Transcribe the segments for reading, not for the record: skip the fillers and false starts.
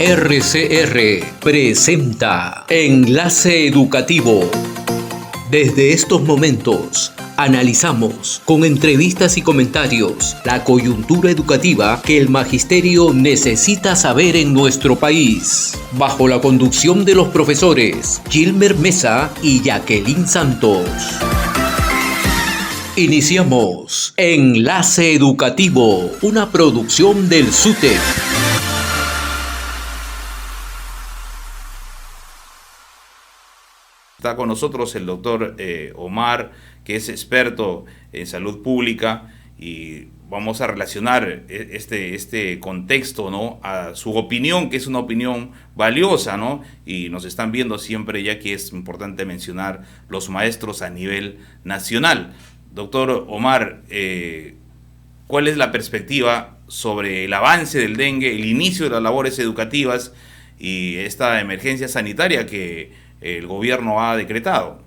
RCR presenta Enlace Educativo. Desde estos momentos analizamos con entrevistas y comentarios la coyuntura educativa que el magisterio necesita saber en nuestro país. Bajo la conducción de los profesores Gilmer Mesa y Jacqueline Santos. Iniciamos Enlace Educativo, una producción del SUTEP. Está con nosotros el doctor Omar, que es experto en salud pública, y vamos a relacionar este contexto, ¿no?, a su opinión, que es una opinión valiosa, ¿no? Y nos están viendo siempre, ya que es importante mencionar los maestros a nivel nacional. Doctor Omar, ¿cuál es la perspectiva sobre el avance del dengue, el inicio de las labores educativas y esta emergencia sanitaria que el gobierno ha decretado?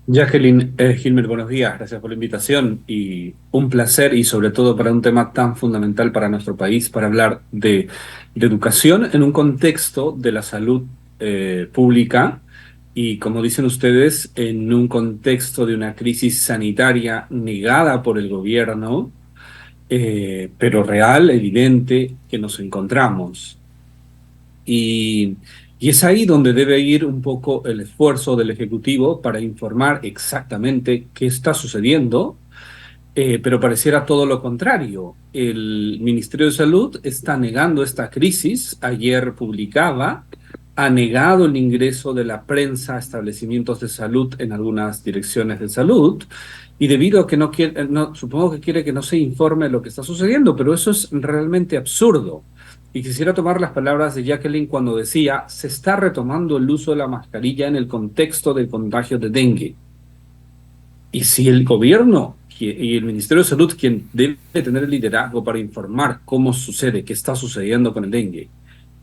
Jacqueline, Gilmer, buenos días, gracias por la invitación y un placer, y sobre todo para un tema tan fundamental para nuestro país, para hablar de educación en un contexto de la salud pública y, como dicen ustedes, en un contexto de una crisis sanitaria negada por el gobierno, pero real, evidente, que nos encontramos. Y es ahí donde debe ir un poco el esfuerzo del Ejecutivo para informar exactamente qué está sucediendo, pero pareciera todo lo contrario. El Ministerio de Salud está negando esta crisis. Ayer publicaba, ha negado el ingreso de la prensa a establecimientos de salud en algunas direcciones de salud, y debido a que no quiere, supongo que quiere que no se informe lo que está sucediendo, pero eso es realmente absurdo. Y quisiera tomar las palabras de Jacqueline cuando decía: se está retomando el uso de la mascarilla en el contexto del contagio de dengue. Y si el gobierno y el Ministerio de Salud, quien debe tener el liderazgo para informar cómo sucede, qué está sucediendo con el dengue,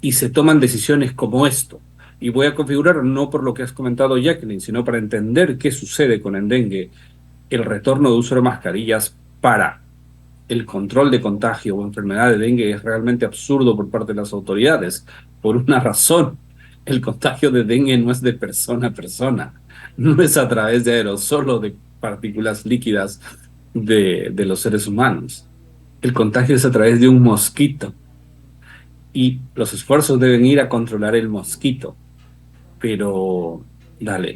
y se toman decisiones como esto, y voy a configurar, no por lo que has comentado, Jacqueline, sino para entender qué sucede con el dengue, el retorno de uso de mascarillas para el control de contagio o enfermedad de dengue es realmente absurdo por parte de las autoridades, por una razón: el contagio de dengue no es de persona a persona, no es a través de aerosol o de partículas líquidas de los seres humanos. El contagio es a través de un mosquito, y los esfuerzos deben ir a controlar el mosquito, pero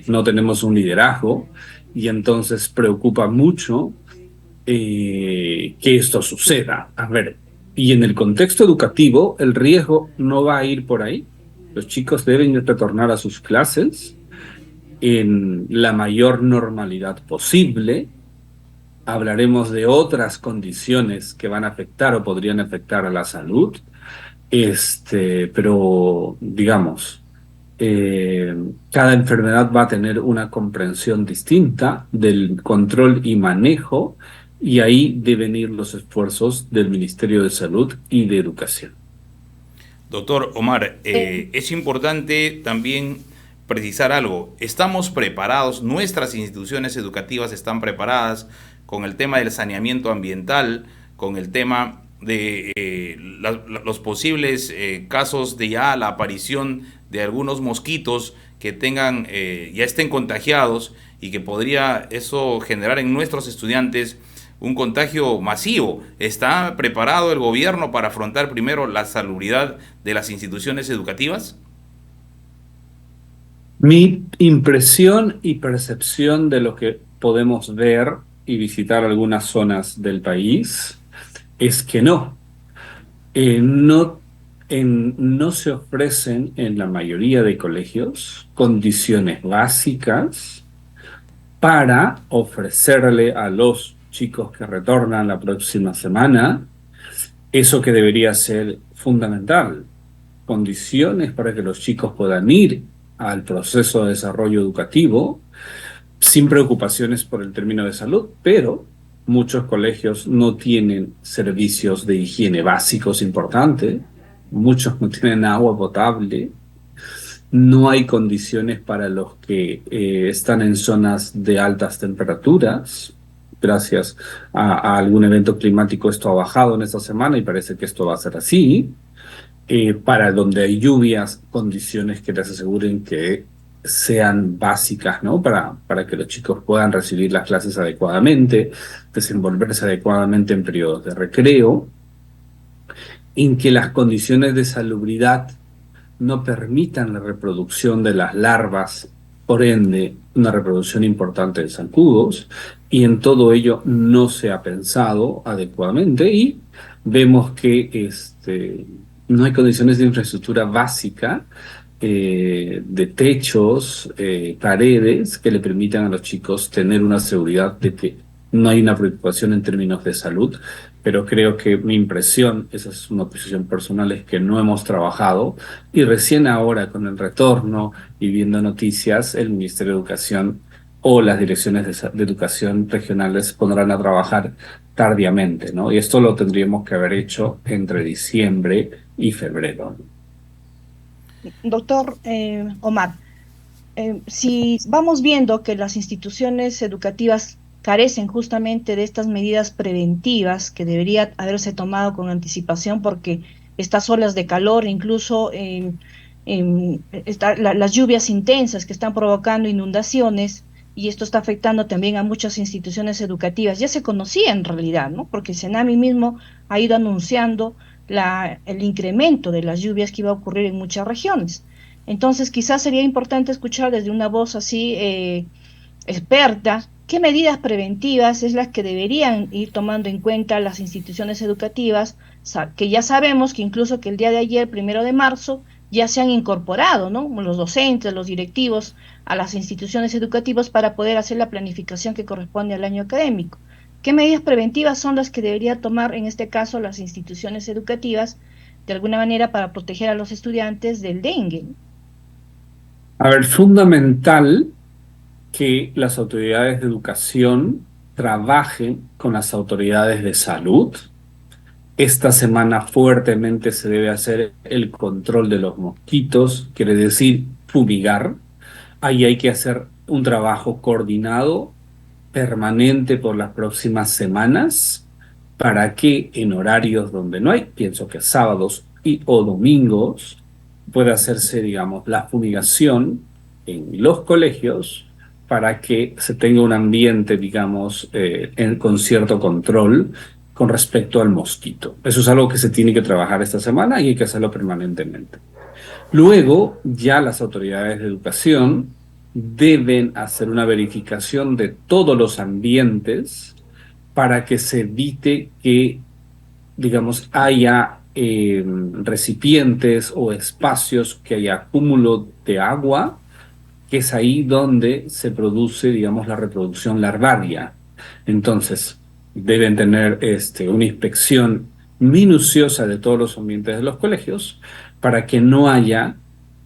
no tenemos un liderazgo, y entonces preocupa mucho que esto suceda. A ver, y en el contexto educativo el riesgo no va a ir por ahí. Los chicos deben retornar a sus clases en la mayor normalidad posible. Hablaremos de otras condiciones que van a afectar o podrían afectar a la salud, pero digamos, cada enfermedad va a tener una comprensión distinta del control y manejo, y ahí deben ir los esfuerzos del Ministerio de Salud y de Educación. Doctor Omar, es importante también precisar algo. ¿Estamos preparados? ¿Nuestras instituciones educativas están preparadas con el tema del saneamiento ambiental, con el tema de los posibles casos de ya la aparición de algunos mosquitos que tengan ya estén contagiados, y que podría eso generar en nuestros estudiantes un contagio masivo? ¿Está preparado el gobierno para afrontar primero la salubridad de las instituciones educativas? Mi impresión y percepción de lo que podemos ver y visitar algunas zonas del país es que no se ofrecen en la mayoría de colegios condiciones básicas para ofrecerle a los chicos que retornan la próxima semana eso que debería ser fundamental: condiciones para que los chicos puedan ir al proceso de desarrollo educativo sin preocupaciones por el término de salud. Pero muchos colegios no tienen servicios de higiene básicos importantes, muchos no tienen agua potable, no hay condiciones para los que están en zonas de altas temperaturas. Gracias a algún evento climático esto ha bajado en esta semana y parece que esto va a ser así. para donde hay lluvias, condiciones que les aseguren que sean básicas, ¿no? Para que los chicos puedan recibir las clases adecuadamente, desenvolverse adecuadamente en periodos de recreo, en que las condiciones de salubridad no permitan la reproducción de las larvas, por ende, una reproducción importante de zancudos, y en todo ello no se ha pensado adecuadamente y vemos que no hay condiciones de infraestructura básica, de techos, paredes, que le permitan a los chicos tener una seguridad de que no hay una preocupación en términos de salud, pero creo que mi impresión, esa es una posición personal, es que no hemos trabajado y recién ahora con el retorno y viendo noticias, el Ministerio de Educación o las direcciones de educación regionales pondrán a trabajar tardíamente, ¿no? Y esto lo tendríamos que haber hecho entre diciembre y febrero. Doctor Omar, si vamos viendo que las instituciones educativas carecen justamente de estas medidas preventivas que debería haberse tomado con anticipación, porque estas olas de calor, incluso las lluvias intensas que están provocando inundaciones, y esto está afectando también a muchas instituciones educativas, ya se conocía en realidad, ¿no? Porque el CENAMI mismo ha ido anunciando el incremento de las lluvias que iba a ocurrir en muchas regiones. Entonces, quizás sería importante escuchar desde una voz así experta qué medidas preventivas es las que deberían ir tomando en cuenta las instituciones educativas, que ya sabemos que incluso que el día de ayer, 1 de marzo, ya se han incorporado, ¿no? Los docentes, los directivos a las instituciones educativas para poder hacer la planificación que corresponde al año académico. ¿Qué medidas preventivas son las que debería tomar en este caso las instituciones educativas de alguna manera para proteger a los estudiantes del dengue? A ver, fundamental que las autoridades de educación trabajen con las autoridades de salud. Esta semana fuertemente se debe hacer el control de los mosquitos, quiere decir fumigar. Ahí hay que hacer un trabajo coordinado, permanente por las próximas semanas, para que en horarios donde no hay, pienso que sábados y o domingos, pueda hacerse, digamos, la fumigación en los colegios para que se tenga un ambiente, digamos, con cierto control con respecto al mosquito. Eso es algo que se tiene que trabajar esta semana y hay que hacerlo permanentemente. Luego, ya las autoridades de educación deben hacer una verificación de todos los ambientes para que se evite que, digamos, haya recipientes o espacios que haya acúmulo de agua, que es ahí donde se produce, digamos, la reproducción larvaria. Entonces, deben tener una inspección minuciosa de todos los ambientes de los colegios para que no haya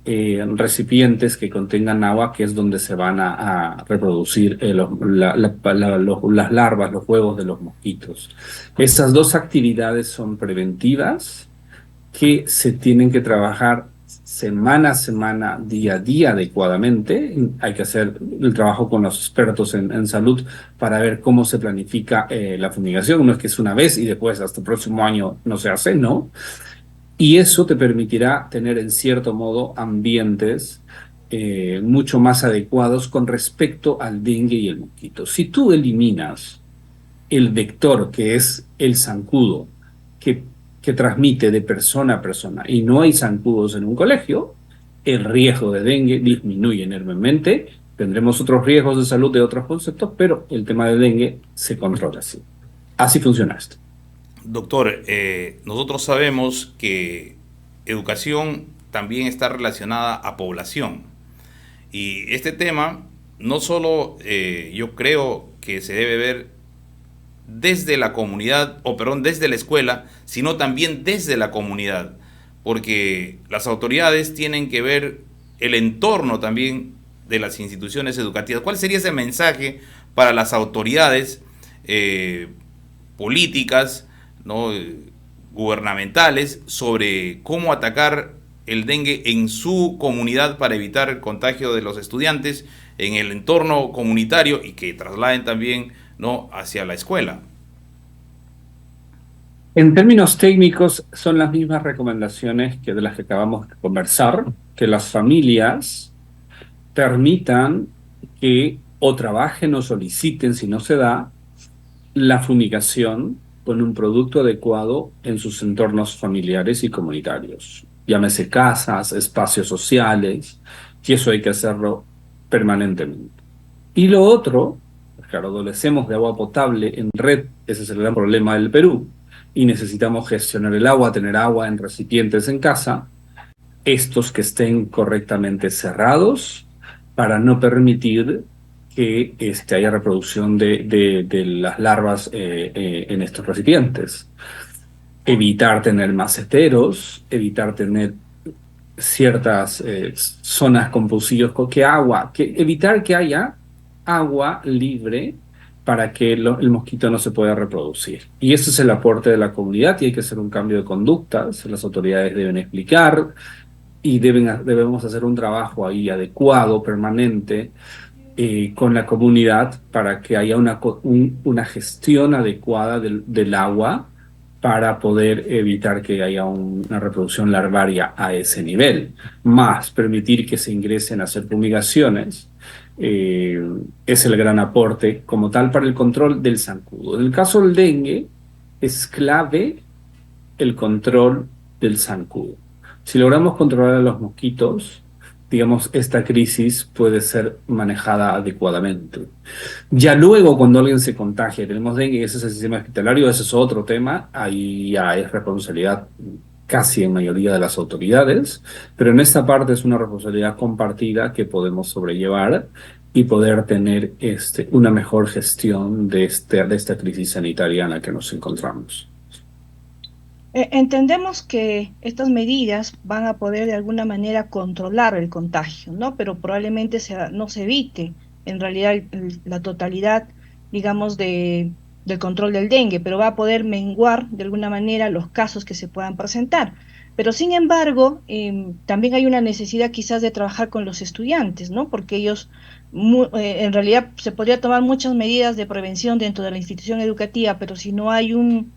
recipientes que contengan agua, que es donde se van a reproducir las larvas, los huevos de los mosquitos. Esas dos actividades son preventivas que se tienen que trabajar semana a semana, día a día adecuadamente. Hay que hacer el trabajo con los expertos en salud para ver cómo se planifica la fumigación. No es que es una vez y después hasta el próximo año no se hace, ¿no? Y eso te permitirá tener en cierto modo ambientes mucho más adecuados con respecto al dengue y el mosquito. Si tú eliminas el vector, que es el zancudo, que transmite de persona a persona, y no hay zancudos en un colegio, el riesgo de dengue disminuye enormemente. Tendremos otros riesgos de salud de otros conceptos, pero el tema de dengue se controla así. Así funciona esto. Doctor, nosotros sabemos que educación también está relacionada a población. Y este tema no solo yo creo que se debe ver desde la comunidad, desde la escuela, sino también desde la comunidad. Porque las autoridades tienen que ver el entorno también de las instituciones educativas. ¿Cuál sería ese mensaje para las autoridades políticas, ¿no?, gubernamentales, sobre cómo atacar el dengue en su comunidad para evitar el contagio de los estudiantes en el entorno comunitario y que trasladen también, ¿no?, hacia la escuela? En términos técnicos, son las mismas recomendaciones que de las que acabamos de conversar, que las familias permitan que o trabajen o soliciten, si no se da, la fumigación con un producto adecuado en sus entornos familiares y comunitarios. Llámese casas, espacios sociales, y eso hay que hacerlo permanentemente. Y lo otro, claro, adolecemos de agua potable en red, ese es el gran problema del Perú, y necesitamos gestionar el agua, tener agua en recipientes en casa, estos que estén correctamente cerrados para no permitir que haya reproducción de las larvas en estos recipientes. Evitar tener maceteros, evitar tener ciertas zonas con pocillos, evitar que haya agua libre para que el mosquito no se pueda reproducir. Y ese es el aporte de la comunidad y hay que hacer un cambio de conductas. Las autoridades deben explicar y debemos hacer un trabajo ahí adecuado, permanente, con la comunidad para que haya una gestión adecuada del agua para poder evitar que haya una reproducción larvaria a ese nivel. Más permitir que se ingresen a hacer fumigaciones es el gran aporte como tal para el control del zancudo. En el caso del dengue, es clave el control del zancudo. Si logramos controlar a los mosquitos, digamos, esta crisis puede ser manejada adecuadamente. Ya luego, cuando alguien se contagia, tenemos dengue, ese es el sistema hospitalario, ese es otro tema, ahí ya es responsabilidad casi en mayoría de las autoridades, pero en esta parte es una responsabilidad compartida que podemos sobrellevar y poder tener una mejor gestión de esta crisis sanitaria en la que nos encontramos. Entendemos que estas medidas van a poder de alguna manera controlar el contagio, ¿no? Pero probablemente no se evite en realidad la totalidad, digamos, del control del dengue, pero va a poder menguar de alguna manera los casos que se puedan presentar. Pero sin embargo, también hay una necesidad quizás de trabajar con los estudiantes, ¿no? Porque ellos, en realidad, se podría tomar muchas medidas de prevención dentro de la institución educativa, pero si no hay un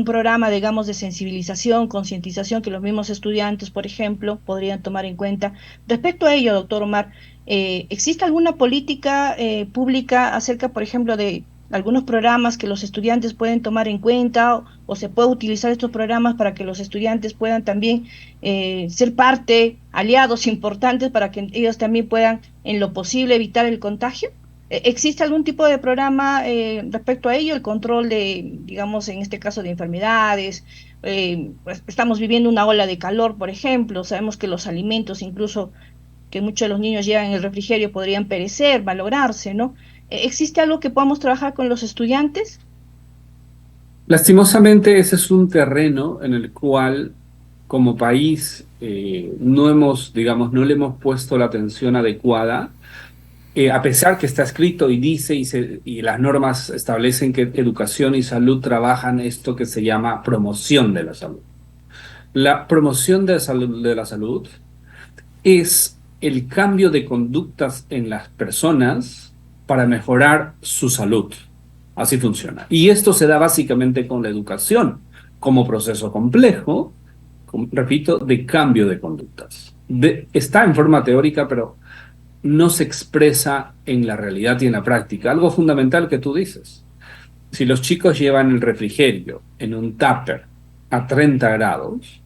programa, digamos, de sensibilización, concientización que los mismos estudiantes, por ejemplo, podrían tomar en cuenta. Respecto a ello, doctor Omar, ¿existe alguna política pública acerca, por ejemplo, de algunos programas que los estudiantes pueden tomar en cuenta o se puede utilizar estos programas para que los estudiantes puedan también ser parte, aliados importantes para que ellos también puedan, en lo posible, evitar el contagio? ¿Existe algún tipo de programa respecto a ello, el control de, digamos, en este caso de enfermedades? Pues estamos viviendo una ola de calor, por ejemplo, sabemos que los alimentos, incluso que muchos de los niños llevan en el refrigerio, podrían perecer, malograrse, ¿no? ¿Existe algo que podamos trabajar con los estudiantes? Lastimosamente, ese es un terreno en el cual, como país, digamos, no le hemos puesto la atención adecuada. A pesar que está escrito y dice y las normas establecen que educación y salud trabajan esto que se llama promoción de la salud. La promoción de la salud es el cambio de conductas en las personas para mejorar su salud. Así funciona. Y esto se da básicamente con la educación como proceso complejo, repito, de cambio de conductas. Está en forma teórica, pero no se expresa en la realidad y en la práctica. Algo fundamental que tú dices. Si los chicos llevan el refrigerio en un tupper a 30 grados,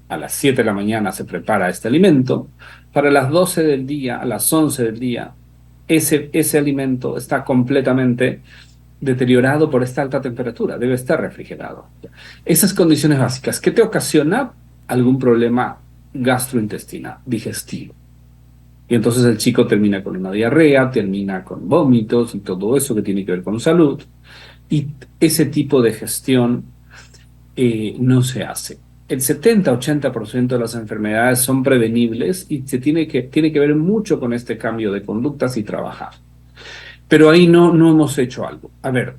a las 7 de la mañana se prepara este alimento, para las 12 del día, a las 11 del día, ese alimento está completamente deteriorado por esta alta temperatura, debe estar refrigerado. Esas condiciones básicas, ¿qué te ocasiona? Algún problema gastrointestinal, digestivo. Y entonces el chico termina con una diarrea, termina con vómitos y todo eso que tiene que ver con salud. Y ese tipo de gestión no se hace. El 70-80% de las enfermedades son prevenibles y tiene que ver mucho con este cambio de conductas y trabajar. Pero ahí no hemos hecho algo. A ver,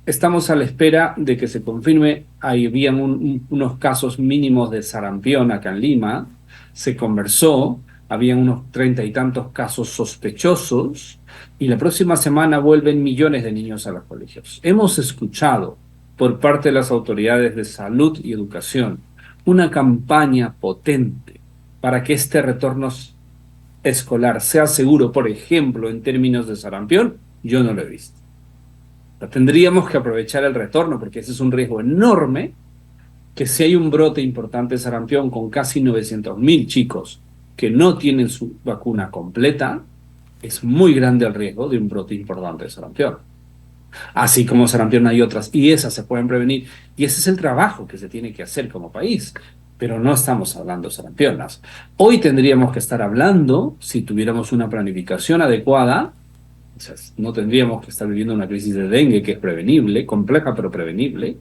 estamos a la espera de que se confirme. Habían unos casos mínimos de sarampión acá en Lima. Se conversó. Habían unos 30 y tantos casos sospechosos y la próxima semana vuelven millones de niños a los colegios. Hemos escuchado por parte de las autoridades de salud y educación una campaña potente para que este retorno escolar sea seguro, por ejemplo, en términos de sarampión, yo no lo he visto. Tendríamos que aprovechar el retorno porque ese es un riesgo enorme, que si hay un brote importante de sarampión con casi 900.000 chicos que no tienen su vacuna completa, es muy grande el riesgo de un brote importante de sarampión. Así como sarampión hay otras, y esas se pueden prevenir, y ese es el trabajo que se tiene que hacer como país, pero no estamos hablando de sarampionas. Hoy tendríamos que estar hablando, si tuviéramos una planificación adecuada, o sea, no tendríamos que estar viviendo una crisis de dengue que es prevenible, compleja pero prevenible,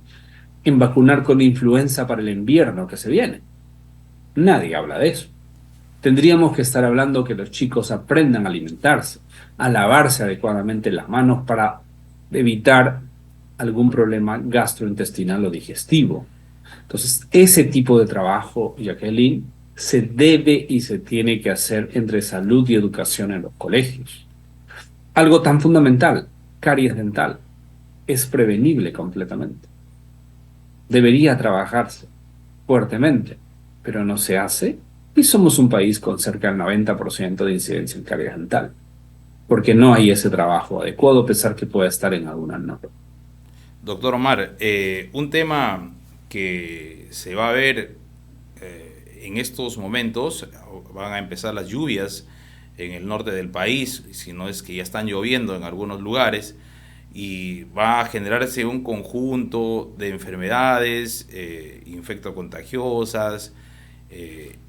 en vacunar con influenza para el invierno que se viene. Nadie habla de eso. Tendríamos que estar hablando que los chicos aprendan a alimentarse, a lavarse adecuadamente las manos para evitar algún problema gastrointestinal o digestivo. Entonces, ese tipo de trabajo, Jacqueline, se debe y se tiene que hacer entre salud y educación en los colegios. Algo tan fundamental, caries dental, es prevenible completamente. Debería trabajarse fuertemente, pero no se hace y somos un país con cerca del 90% de incidencia en caries dental, porque no hay ese trabajo adecuado, a pesar que pueda estar en algunas normas. Doctor Omar, un tema que se va a ver en estos momentos, van a empezar las lluvias en el norte del país, si no es que ya están lloviendo en algunos lugares, y va a generarse un conjunto de enfermedades infectocontagiosas.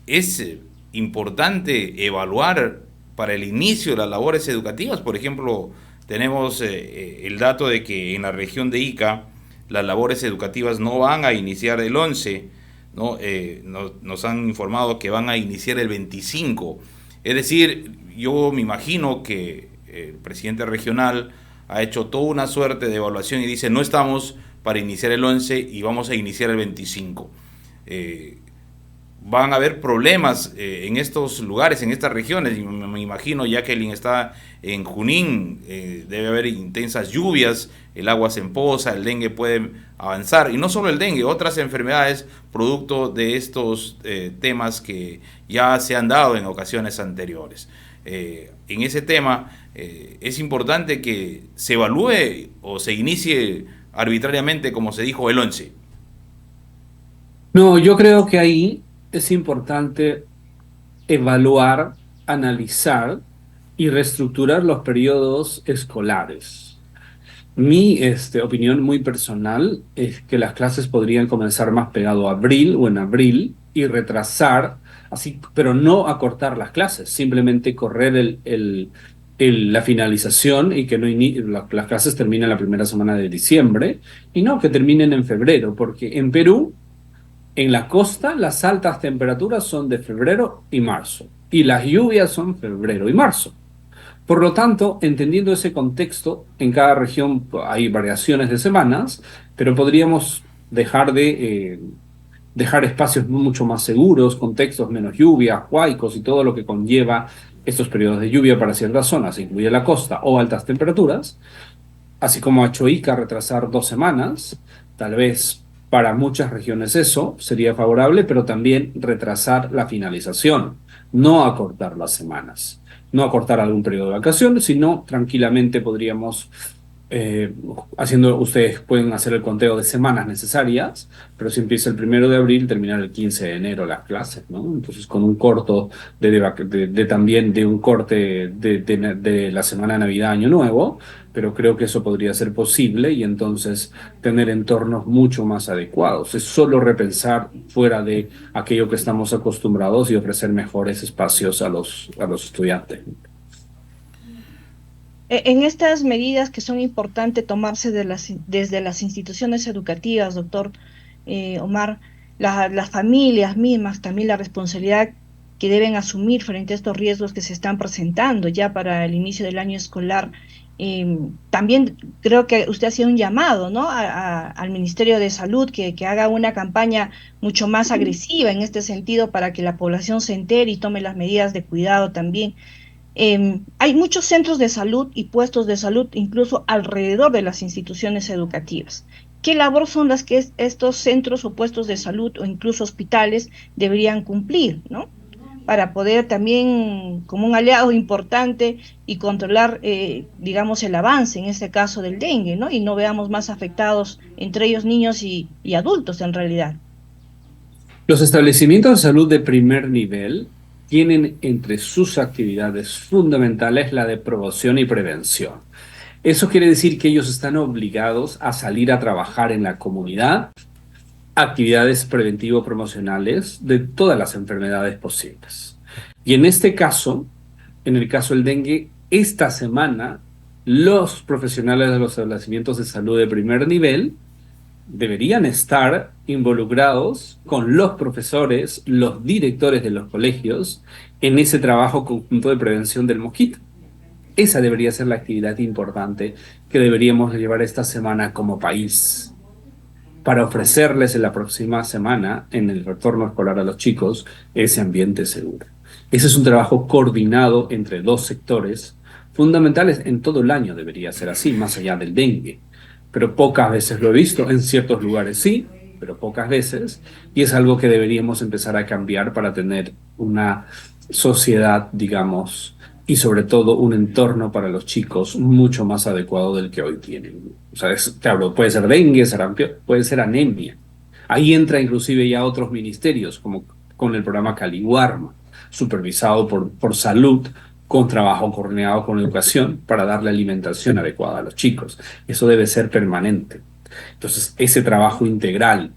Es importante evaluar para el inicio de las labores educativas. Por ejemplo, tenemos el dato de que en la región de Ica las labores educativas no van a iniciar el 11, ¿no? Nos han informado que van a iniciar el 25. Es decir, yo me imagino que el presidente regional ha hecho toda una suerte de evaluación y dice, no estamos para iniciar el 11 y vamos a iniciar el 25. Van a haber problemas en estos lugares, en estas regiones. Me imagino, Jacqueline está en Junín, debe haber intensas lluvias, el agua se empoza, el dengue puede avanzar, y no solo el dengue, otras enfermedades producto de estos temas que ya se han dado en ocasiones anteriores. En ese tema es importante que se evalúe o se inicie arbitrariamente, como se dijo, el 11. No, yo creo que ahí es importante evaluar, analizar y reestructurar los periodos escolares. Mi opinión muy personal es que las clases podrían comenzar más pegado a abril o en abril y retrasar, así, pero no acortar las clases, simplemente correr la finalización y que las clases terminen la primera semana de diciembre y no que terminen en febrero, porque en Perú, en la costa, las altas temperaturas son de febrero y marzo y las lluvias son febrero y marzo. Por lo tanto, entendiendo ese contexto, en cada región hay variaciones de semanas, pero podríamos dejar espacios mucho más seguros, contextos menos lluvias, huaicos y todo lo que conlleva estos periodos de lluvia para ciertas zonas, incluye la costa o altas temperaturas, así como a Choica retrasar 2 semanas, tal vez para muchas regiones eso sería favorable, pero también retrasar la finalización, no acortar las semanas. No acortar algún periodo de vacaciones, sino tranquilamente podríamos, ustedes pueden hacer el conteo de semanas necesarias, pero si empieza el 1 de abril, terminar el 15 de enero las clases, ¿no? Entonces con un corto también de un corte de la semana de Navidad, Año Nuevo, pero creo que eso podría ser posible y entonces tener entornos mucho más adecuados. Es solo repensar fuera de aquello que estamos acostumbrados y ofrecer mejores espacios a los estudiantes. En estas medidas que son importantes tomarse desde las instituciones educativas, doctor Omar, las familias mismas, también la responsabilidad que deben asumir frente a estos riesgos que se están presentando ya para el inicio del año escolar. También creo que usted hacía un llamado, ¿no? Al Ministerio de Salud que haga una campaña mucho más agresiva en este sentido para que la población se entere y tome las medidas de cuidado también. Hay muchos centros de salud y puestos de salud incluso alrededor de las instituciones educativas. ¿Qué labor son las que estos centros o puestos de salud o incluso hospitales deberían cumplir, ¿no? Para poder también, como un aliado importante y controlar, digamos, el avance, en este caso del dengue, ¿no? Y no veamos más afectados, entre ellos niños y adultos en realidad. Los establecimientos de salud de primer nivel tienen entre sus actividades fundamentales la de promoción y prevención. Eso quiere decir que ellos están obligados a salir a trabajar en la comunidad, actividades preventivo-promocionales de todas las enfermedades posibles. Y en este caso, en el caso del dengue, esta semana los profesionales de los establecimientos de salud de primer nivel deberían estar involucrados con los profesores, los directores de los colegios, en ese trabajo conjunto de prevención del mosquito. Esa debería ser la actividad importante que deberíamos llevar esta semana como país, para ofrecerles en la próxima semana, en el retorno escolar a los chicos, ese ambiente seguro. Ese es un trabajo coordinado entre dos sectores fundamentales. En todo el año debería ser así, más allá del dengue. Pero pocas veces lo he visto, en ciertos lugares sí, pero pocas veces, y es algo que deberíamos empezar a cambiar para tener una sociedad, digamos, y sobre todo un entorno para los chicos mucho más adecuado del que hoy tienen. O sea, claro, puede ser dengue, sarampión, puede ser anemia. Ahí entra inclusive ya otros ministerios, como con el programa Caliwarma, supervisado por salud, con trabajo coordinado con educación para darle alimentación adecuada a los chicos. Eso debe ser permanente. Entonces, ese trabajo integral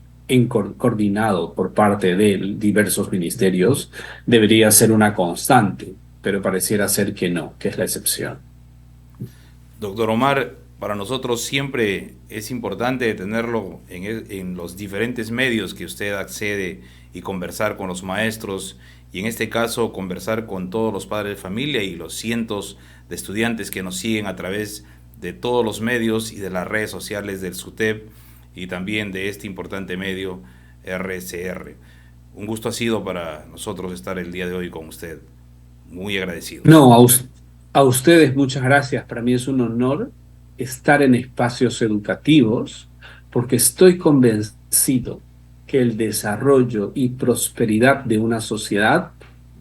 coordinado por parte de diversos ministerios debería ser una constante, pero pareciera ser que no, que es la excepción. Doctor Omar, para nosotros siempre es importante tenerlo en los diferentes medios que usted accede y conversar con los maestros, y en este caso conversar con todos los padres de familia y los cientos de estudiantes que nos siguen a través de todos los medios y de las redes sociales del SUTEP y también de este importante medio RCR. Un gusto ha sido para nosotros estar el día de hoy con usted. Muy agradecidos. No, a ustedes muchas gracias. Para mí es un honor estar en espacios educativos porque estoy convencido que el desarrollo y prosperidad de una sociedad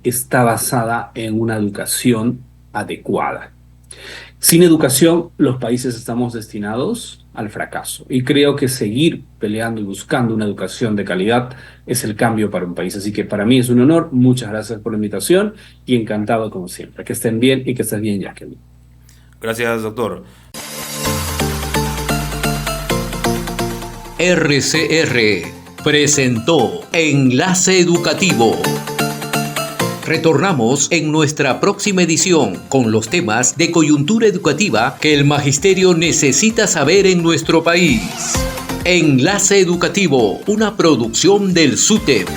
está basada en una educación adecuada. Sin educación, los países estamos destinados al fracaso. Y creo que seguir peleando y buscando una educación de calidad es el cambio para un país. Así que para mí es un honor. Muchas gracias por la invitación y encantado como siempre. Que estén bien y que estés bien, Jacqueline. Gracias, doctor. RCR presentó Enlace Educativo. Retornamos en nuestra próxima edición con los temas de coyuntura educativa que el magisterio necesita saber en nuestro país. Enlace Educativo, una producción del SUTEP.